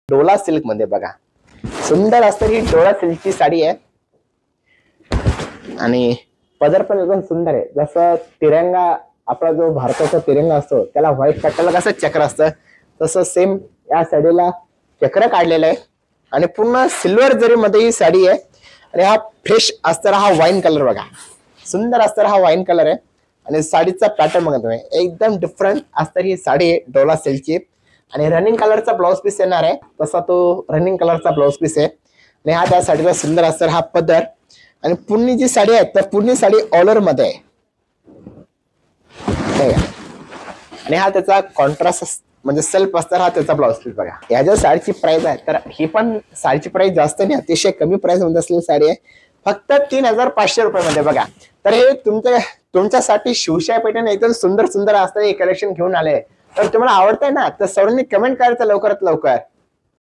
Dola silk मध्ये बघा, सुंदर असतं ही डोला सिल्कची साडी आहे आणि पदर पण एकदम सुंदर आहे. जसं तिरंगा, आपला जो भारताचा तिरंगा असतो त्याला व्हाईट पट्ट्याला कसं चक्र असतं तसं सेम या साडीला चक्र काढलेलं आहे आणि पूर्ण सिल्वर जरी मध्ये ही साडी आहे. आणि हा फ्रेश असणारा हा वाईन कलर बघा, सुंदर असणारा हा वाईन कलर आहे आणि साडीचा पॅटर्न बघा तुम्ही, एकदम डिफरंट असणारी ही साडी आहे डोला सिल्कची. आणि रनिंग कलरचा ब्लाउज पीस येणार आहे, तसा तो रनिंग कलरचा ब्लाउज पीस आहे. आणि हा त्या साडीला सुंदर असणार हा पदर. आणि पूर्ण जी साडी आहे तर पूर्ण साडी ऑल ओव्हर मध्ये आहे. आणि हा त्याचा कॉन्ट्रास्ट म्हणजे सेल्फ असणार हा त्याचा ब्लाउज पीस बघा. या ज्या साडीची प्राइस आहे तर ही पण साडीची प्राइस जास्त नाही, अतिशय कमी प्राइस मध्ये असलेली साडी आहे, फक्त 3500 रुपयामध्ये बघा. तर हे तुमच्यासाठी शिवशाही पेठेने एकदम सुंदर सुंदर असणारे कलेक्शन घेऊन आले. तर तुम्हाला आवडतंय ना, तर सर्वांनी कमेंट करायचं लवकरात लवकर.